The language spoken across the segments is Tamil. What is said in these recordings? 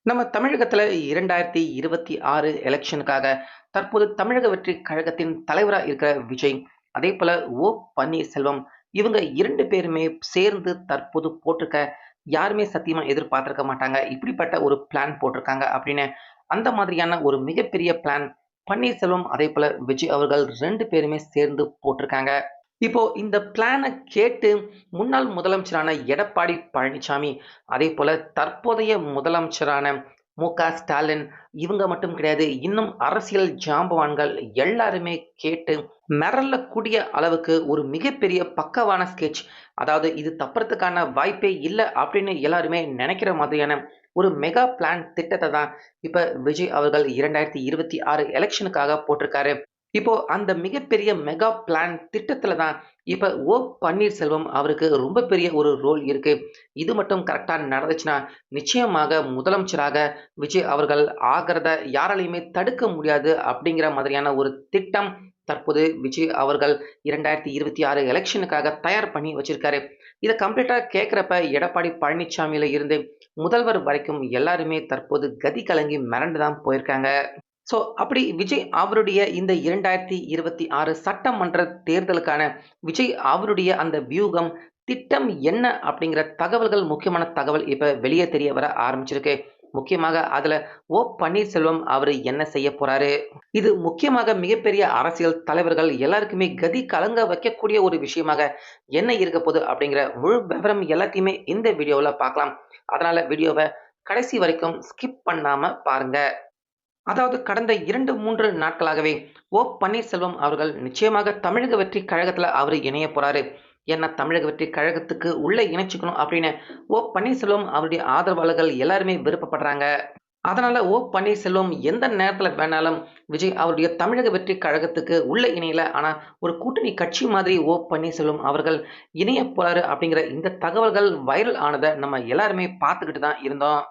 நம்ம தமிழகத்துல 2026 எலெக்ஷனுக்காக தற்போது தமிழக வெற்றி கழகத்தின் தலைவரா இருக்கிற விஜய், அதேபோல ஓ. பன்னீர்செல்வம் இவங்க 2 பேருமே சேர்ந்து தற்போது போட்டிருக்க யாருமே சத்தியமா எதிர்பார்த்திருக்க மாட்டாங்க. இப்படிப்பட்ட ஒரு பிளான் போட்டிருக்காங்க அப்படின்னு. அந்த மாதிரியான ஒரு மிகப்பெரிய பிளான் பன்னீர்செல்வம் அதேபோல விஜய் அவர்கள் 2 பேருமே சேர்ந்து போட்டிருக்காங்க. இப்போ இந்த பிளான கேட்டு முன்னாள் முதலமைச்சரான எடப்பாடி பழனிசாமி, அதேபோல தற்போதைய முதலமைச்சரான மு.க. ஸ்டாலின் இவங்க மட்டும் கிடையாது. இன்னும் அரசியல் ஜாம்பவான்கள் எல்லாருமே கேட்டு மிரளக்கூடிய அளவுக்கு ஒரு மிகப்பெரிய பக்கவான ஸ்கெட்ச். அதாவது இது தப்புறதுக்கான வாய்ப்பே இல்ல அப்படின்னு எல்லாருமே நெனைக்கிற மாதிரியான ஒரு மெகா பிளான் திட்டத்த தான் இப்ப விஜய் அவர்கள் 2026 எலக்ஷனுக்காக போட்டிருக்காரு. இப்போ அந்த மிகப்பெரிய மெகா பிளான் திட்டத்துல தான் இப்ப ஓ. பன்னீர்செல்வம் அவருக்கு ரொம்ப பெரிய ஒரு ரோல் இருக்கு. இது மட்டும் கரெக்ட்டா நடந்துச்சுன்னா, நிச்சயமாக முதலமைச்சராக விஜய் அவர்கள் ஆகுறத யாராலயுமே தடுக்க முடியாது அப்படிங்கிற மாதிரியான ஒரு திட்டம் தற்போது விஜய் அவர்கள் 2026 எலக்ஷனுக்காக தயார் பண்ணி வச்சிருக்காரு. இத கம்ப்ளீட்டா கேட்கிறப்ப எடப்பாடி பழனிசாமியில இருந்து முதல்வர் வரைக்கும் எல்லாருமே தற்போது கதி கலங்கி மிரண்டு தான் போயிருக்காங்க. அப்படி விஜய் அவருடைய இந்த 2026 சட்டமன்ற தேர்தலுக்கான விஜய் அவருடைய அந்த வியூகம், திட்டம் என்ன அப்படிங்கிற தகவல்கள் முக்கியமான தகவல் இப்ப வெளிய தெரிய வர ஆரம்பிச்சிருக்கு. முக்கியமாக அதுல ஓ. பன்னீர்செல்வம் அவரு என்ன செய்ய போறாரு? இது முக்கியமாக மிகப்பெரிய அரசியல் தலைவர்கள் எல்லாருக்குமே கதி கலங்க வைக்கக்கூடிய ஒரு விஷயமாக என்ன இருக்க போது அப்படிங்கிற முழு விவரம் எல்லாத்தையுமே இந்த வீடியோவுல பார்க்கலாம். அதனால வீடியோவ கடைசி வரைக்கும் ஸ்கிப் பண்ணாம பாருங்க. அதாவது கடந்த 2, 3 நாட்களாகவே ஓ. பன்னீர்செல்வம் அவர்கள் நிச்சயமாக தமிழக வெற்றி கழகத்துல அவரு இணையப் போறாரு. ஏன்னா தமிழக வெற்றி கழகத்துக்கு உள்ள இணைச்சுக்கணும் அப்படின்னு ஓ. பன்னீர்செல்வம் அவருடைய ஆதரவாளர்கள் எல்லாருமே விருப்பப்படுறாங்க. அதனால ஓ. பன்னீர்செல்வம் எந்த நேரத்துல வேணாலும் விஜய் அவருடைய தமிழக வெற்றி கழகத்துக்கு உள்ள இணையல. ஆனா ஒரு கூட்டணி கட்சி மாதிரி ஓ. பன்னீர்செல்வம் அவர்கள் இணையப் போறாரு அப்படிங்கிற இந்த தகவல்கள் வைரல் ஆனத நம்ம எல்லாருமே பார்த்துக்கிட்டு தான் இருந்தோம்.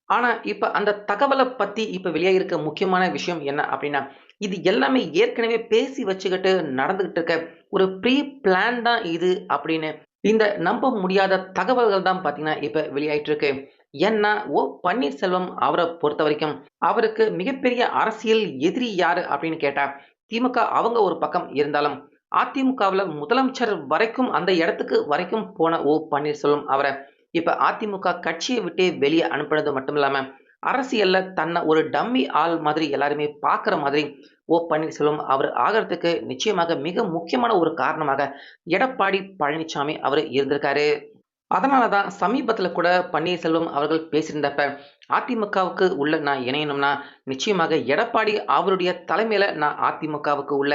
ஆனா, இப்ப அந்த தகவல பத்தி இப்ப வெளியாகியிருக்க முக்கியமான விஷயம் என்ன அப்டின்னா, இது எல்லாமே ஏற்கனவே பேசி வச்சுக்கிட்டு நடந்துகிட்டு இருக்க ஒரு ப்ரீ பிளான் தான் இது அப்படின்னு, இந்த நம்ப முடியாத தகவல்கள் தான் பார்த்தீங்கன்னா, இப்ப வெளியாயிட்டு இருக்கு. ஏன்னா, ஓ. பன்னீர்செல்வம் அவர பொறுத்தவரைக்கும், அவருக்கு மிகப்பெரிய அரசியல் எதிரி யாரு அப்படின்னு கேட்டா, திமுக அவங்க ஒரு பக்கம் இருந்தாலும், அதிமுகவுல முதலமைச்சர் வரைக்கும் அந்த இடத்துக்கு வரைக்கும் போன ஓ. பன்னீர்செல்வம் அவர இப்ப அதிமுக கட்சிய விட்டே வெளிய அனுப்புனது மட்டும் இல்லாம, அரசியல்ல தன்ன ஒரு டம்மி ஆள் மாதிரி எல்லாருமே பார்க்குற மாதிரி ஓ. பன்னீர்செல்வம் அவரு ஆகறதுக்கு நிச்சயமாக மிக முக்கியமான ஒரு காரணமாக எடப்பாடி பழனிசாமி அவரு இருந்திருக்காரு. அதனால தான் சமீபத்தில கூட பன்னீர்செல்வம் அவர்கள் பேசியிருந்தப்ப, அதிமுகவுக்கு உள்ள நான் இணையணும்னா, நிச்சயமாக எடப்பாடி அவருடைய தலைமையில நான் அதிமுகவுக்கு உள்ள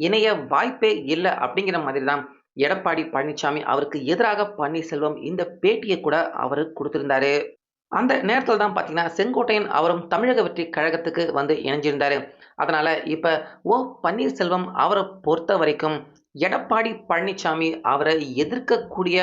இணைய வாய்ப்பே இல்ல அப்படிங்கிற மாதிரி தான் எடப்பாடி பழனிசாமி அவருக்கு எதிராக பன்னீர்செல்வம் இந்த பேட்டிய கூட அவரு குடுத்திருந்தாரு. அந்த நேரத்துல தான் பார்த்தீங்கன்னா, செங்கோட்டையன் அவரும் தமிழக வெற்றி கழகத்துக்கு வந்து இணைஞ்சிருந்தாரு. அதனால இப்ப ஓ. பன்னீர்செல்வம் அவர பொறுத்தவரைக்கும், எடப்பாடி பழனிசாமி அவர எதிர்க்கக்கூடிய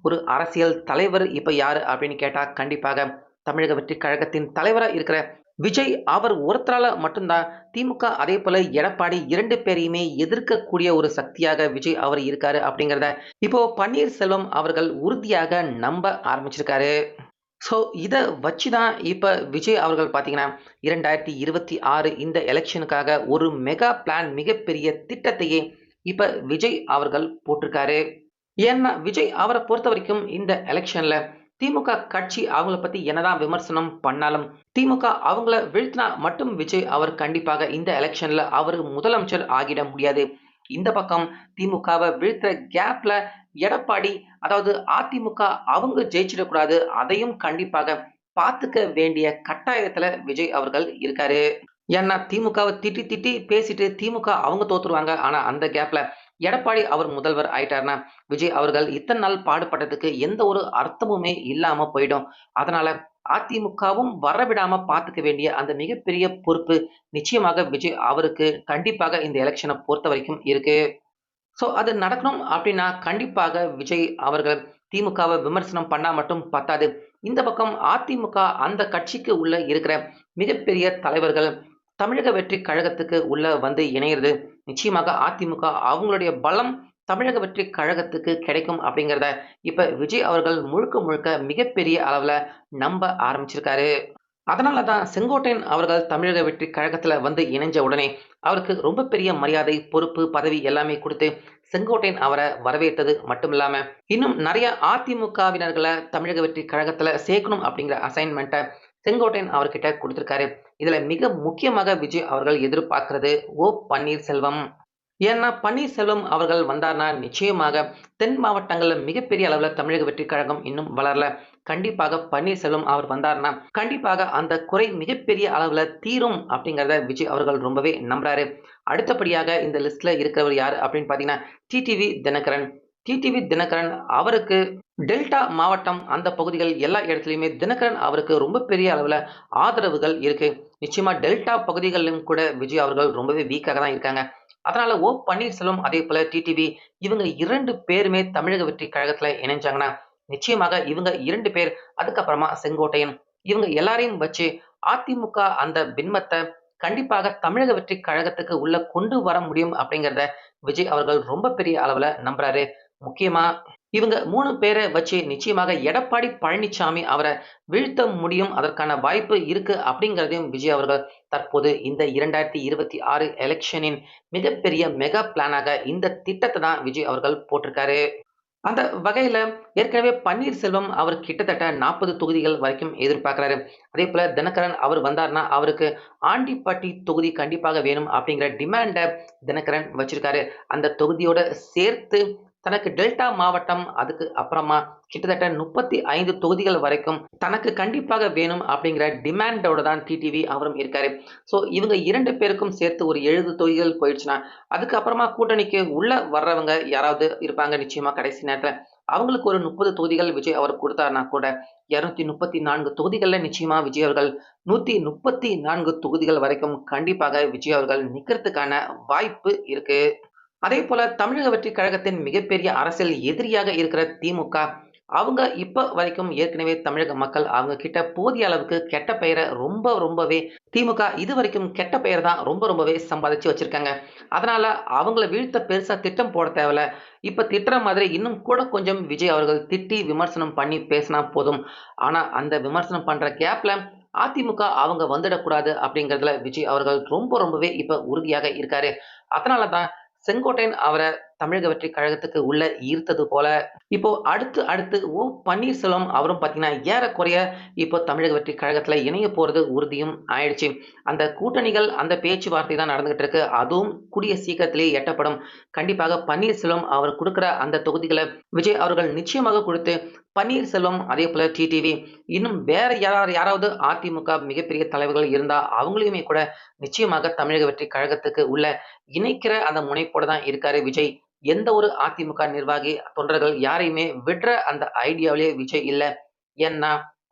ஒரு அரசியல் தலைவர் இப்ப யாரு அப்படின்னு கேட்டா, கண்டிப்பாக தமிழக வெற்றி கழகத்தின் தலைவரா இருக்கிற விஜய் அவர் ஒருத்தரால மட்டும் தான் திமுக அதேபோல எடப்பாடி 2 பேரையுமே எதிர்க்கக்கூடிய ஒரு சக்தியாக விஜய் அவர் இருக்காரு அப்படிங்கிறத இப்போ பன்னீர்செல்வம் அவர்கள் உறுதியாக நம்ப ஆரம்பிச்சிருக்காரு. ஸோ, இத வச்சு தான் இப்ப விஜய் அவர்கள் பார்த்தீங்கன்னா, 2026 இந்த எலக்ஷனுக்காக ஒரு மெகா பிளான் மிகப்பெரிய திட்டத்தையே இப்ப விஜய் அவர்கள் போட்டிருக்காரு. ஏன்னா, விஜய் அவர பொறுத்தவரைக்கும் இந்த எலக்ஷன்ல திமுக கட்சி அவங்கள பத்தி என்னதான் விமர்சனம் பண்ணாலும், திமுக அவங்கள வீழ்த்தினா மட்டும் விஜய் அவர் கண்டிப்பாக இந்த எலக்ஷன்ல அவரு முதலமைச்சர் ஆகிட முடியாது. இந்த பக்கம் திமுகவ வீழ்த்துற கேப்ல எடப்பாடி, அதாவது அதிமுக அவங்க ஜெயிச்சிடக்கூடாது. அதையும் கண்டிப்பாக பார்த்துக்க வேண்டிய கட்டாயத்துல விஜய் அவர்கள் இருக்காரு. ஏன்னா திமுகவ திட்டி, திட்டி பேசிட்டு திமுக அவங்க தோத்துருவாங்க. ஆனா அந்த கேப்ல எடப்பாடி அவர் முதல்வர் ஆயிட்டாருன்னா, விஜய் அவர்கள் இத்தன நாள் பாடுபட்டதுக்கு எந்த ஒரு அர்த்தமுமே இல்லாம போயிடும். அதனால அதிமுகவும் வரவிடாம பார்த்துக்க வேண்டிய அந்த மிகப்பெரிய பொறுப்பு நிச்சயமாக விஜய் அவருக்கு கண்டிப்பாக இந்த எலக்ஷன பொறுத்தவரைக்கும் இருக்கு. அது நடக்கணும் அப்டின்னா, கண்டிப்பாக விஜய் அவர்கள் திமுகவ விமர்சனம் பண்ணா மட்டும் பத்தாது. இந்த பக்கம் அதிமுக அந்த கட்சிக்கு உள்ள இருக்கிற மிகப்பெரிய தலைவர்கள் தமிழக வெற்றி கழகத்துக்கு உள்ள வந்து இணையிறது, நிச்சயமாக அதிமுக அவங்களுடைய பலம் தமிழக வெற்றி கழகத்துக்கு கிடைக்கும் அப்படிங்கிறத, இப்ப விஜய் அவர்கள் முழுக்க முழுக்க மிகப்பெரிய அளவுல நம்ப ஆரம்பிச்சிருக்காரு. அதனால தான் செங்கோட்டையன் அவர்கள் தமிழக வெற்றிக் கழகத்துல வந்து இணைஞ்ச உடனே, அவருக்கு ரொம்ப பெரிய மரியாதை, பொறுப்பு, பதவி எல்லாமே குடுத்து, செங்கோட்டையன் அவர வரவேற்றது மட்டுமில்லாம, இன்னும் நெறைய அதிமுகவினர்கள தமிழக வெற்றிக் கழகத்துல சேர்க்கணும் அப்படிங்கிற அசைன்மென்ட்ட செங்கோட்டையன் அவர்கிட்ட குடுத்திருக்காரு. இதுல மிக முக்கியமாக விஜய் அவர்கள் எதிர்பார்க்கிறது பன்னீர்செல்வம். ஏன்னா, பன்னீர்செல்வம் அவர்கள் வந்தார்னா, நிச்சயமாக தென் மாவட்டங்கள்ல மிகப்பெரிய அளவுல தமிழக வெற்றிக் கழகம் இன்னும் வளரல. கண்டிப்பாக பன்னீர்செல்வம் அவர் வந்தார்னா, கண்டிப்பாக அந்த குறை மிகப்பெரிய அளவுல தீரும் அப்படிங்கிறத விஜய் அவர்கள் ரொம்பவே நம்புறாரு. அடுத்தபடியாக இந்த லிஸ்ட்ல இருக்கிறவர் யாரு அப்படின்னு பார்த்தீங்கன்னா, டிடிவி தினகரன். டிடிவி தினகரன் அவருக்கு டெல்டா மாவட்டம் அந்த பகுதிகள் எல்லா இடத்துலயுமே தினகரன் அவருக்கு ரொம்ப பெரிய அளவுல ஆதரவுகள் இருக்கு. நிச்சயமா டெல்டா பகுதிகளிலும் கூட விஜய் அவர்கள் ரொம்பவே வீக்காக தான் இருக்காங்க. அதனால பன்னீர்செல்வம் அதேபோல டிடிவி இவங்க 2 பேருமே தமிழக வெற்றிக் கழகத்துல இணைஞ்சாங்கன்னா, நிச்சயமாக இவங்க 2 பேர் அதுக்கப்புறமா செங்கோட்டையன் இவங்க எல்லாரையும் வச்சு அதிமுக அந்த பின்பத்த கண்டிப்பாக தமிழக வெற்றிக் கழகத்துக்கு உள்ள கொண்டு வர முடியும் அப்படிங்கிறத விஜய் அவர்கள் ரொம்ப பெரிய அளவுல நம்புறாரு. முக்கியமா இவங்க 3 பேர வச்சு நிச்சயமாக எடப்பாடி பழனிச்சாமி அவர வீழ்த்த முடியும். அதற்கான வாய்ப்பு இருக்கு அப்படிங்கிறதையும் விஜய் அவர்கள் தற்போது இந்த 2026 எலக்ஷனின் மிகப்பெரிய மெகா பிளானாக இந்த திட்டத்த தான் விஜய் அவர்கள் போட்டிருக்காரு. அந்த வகையில ஏற்கனவே பன்னீர்செல்வம் அவர் கிட்டத்தட்ட 40 தொகுதிகள் வரைக்கும் எதிர்பார்க்கிறாரு. அதேபோல தினகரன் அவர் வந்தார்னா, அவருக்கு ஆண்டிப்பட்டி தொகுதி கண்டிப்பாக வேணும் அப்படிங்கிற டிமாண்ட தினகரன் வச்சிருக்காரு. அந்த தொகுதியோட சேர்த்து தனக்கு டெல்டா மாவட்டம், அதுக்கு அப்புறமா கிட்டத்தட்ட 35 தொகுதிகள் வரைக்கும் தனக்கு கண்டிப்பாக வேணும் அப்படிங்கிற டிமாண்டோட தான் டிடிவி அவரும் இருக்காரு. ஸோ இவங்க 2 பேருக்கும் சேர்த்து ஒரு 70 தொகுதிகள் போயிடுச்சுன்னா, அதுக்கப்புறமா கூட்டணிக்கு உள்ள வர்றவங்க யாராவது இருப்பாங்க நிச்சயமா கடைசி நேரத்துல. அவங்களுக்கு ஒரு 30 தொகுதிகள் விஜய் அவர் குடுத்தாருன்னா கூட, 234 தொகுதிகள்ல நிச்சயமா விஜய் அவர்கள் 134 தொகுதிகள் வரைக்கும் கண்டிப்பாக விஜய் அவர்கள் நிக்கிறதுக்கான வாய்ப்பு இருக்கு. அதேபோல தமிழக வெற்றிக் கழகத்தின் மிகப்பெரிய அரசியல் எதிரியாக இருக்கிற திமுக, அவங்க இப்ப வரைக்கும் ஏற்கனவே தமிழக மக்கள் அவங்க கிட்ட போதிய அளவுக்கு கெட்ட பெயர ரொம்பவே திமுக இதுவரைக்கும் கெட்ட பெயர் தான் ரொம்பவே சம்பாதிச்சு வச்சிருக்காங்க. அதனால அவங்கள வீழ்த்த பெருசா திட்டம் போட தேவையில்ல. இப்ப திட்டுற மாதிரி இன்னும் கூட கொஞ்சம் விஜய் அவர்கள் திட்டி விமர்சனம் பண்ணி பேசினா போதும். ஆனா அந்த விமர்சனம் பண்ற கேப்ல அதிமுக அவங்க வந்துடக்கூடாது அப்படிங்கிறதுல விஜய் அவர்கள் ரொம்பவே இப்ப உறுதியாக இருக்காரு. அதனால தான் செங்கோட்டையன் அவர தமிழக வெற்றிக் கழகத்துக்கு உள்ள ஈர்த்தது போல, இப்போ அடுத்து பன்னீர்செல்வம் அவரும் பார்த்தீங்கன்னா, ஏறக்குறைய இப்போ தமிழக வெற்றிக் கழகத்துல இணைய போறது உறுதியும் ஆயிடுச்சு. அந்த கூட்டணிகள், அந்த பேச்சுவார்த்தை தான் நடந்துகிட்டு இருக்கு. அதுவும் கூடிய சீக்கிரத்திலேயே எட்டப்படும். கண்டிப்பாக பன்னீர்செல்வம் அவர் குடுக்குற அந்த தொகுதிகள விஜய் அவர்கள் நிச்சயமாக குடுத்து, பன்னீர்செல்வம் அதேபோல டிடிவி இன்னும் வேற யாராவது அதிமுக மிகப்பெரிய தலைவர்கள் இருந்தா, அவங்களையுமே கூட நிச்சயமாக தமிழக வெற்றிக் கழகத்துக்கு உள்ள இணைக்கிற அந்த முனைப்போட தான் இருக்காரு விஜய். எந்த ஒரு அதிமுக நிர்வாகி, தொண்டர்கள் யாரையுமே விடுற அந்த ஐடியாவிலேயே விஜய் இல்ல. ஏன்னா,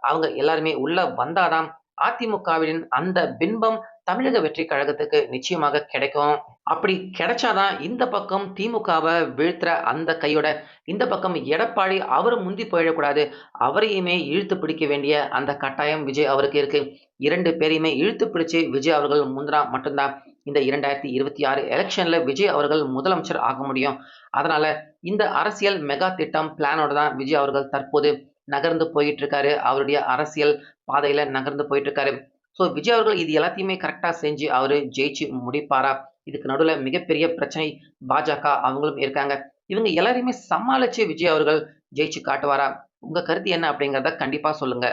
அவங்க எல்லாருமே உள்ள வந்தா தான் அதிமுகவின் அந்த பின்பம் தமிழக வெற்றிக் கழகத்துக்கு நிச்சயமாக கிடைக்கும். அப்படி கிடைச்சா தான் இந்த பக்கம் திமுகவ வீழ்த்துற அந்த கையோட, இந்த பக்கம் எடப்பாடி அவரு முந்தி போயிடக்கூடாது. அவரையுமே இழுத்து பிடிக்க வேண்டிய அந்த கட்டாயம் விஜய் அவருக்கு இருக்கு. 2 பேரையுமே இழுத்து பிடிச்சு விஜய் அவர்கள் முந்துனா மட்டும் தான் இந்த 2026 எலக்ஷன்ல விஜய் அவர்கள் முதலமைச்சர் ஆக முடியும். அதனால இந்த அரசியல் மெகா திட்டம் பிளானோட தான் விஜய் அவர்கள் தற்போது நகர்ந்து போயிட்டு இருக்காரு. அவருடைய அரசியல் பாதையில நகர்ந்து போயிட்டு இருக்காரு. விஜய் அவர்கள் இது எல்லாத்தையுமே கரெக்ட்டா செஞ்சு அவரு ஜெயிச்சு முடிப்பாரா? இதுக்கு நடுவுல மிகப்பெரிய பிரச்சனை பாஜக அவங்களும் இருக்காங்க. இவங்க எல்லாரையுமே சமாளிச்சு விஜய் அவர்கள் ஜெயிச்சு காட்டுவாரா? உங்க கருத்து என்ன அப்படிங்கிறத கண்டிப்பா சொல்லுங்க.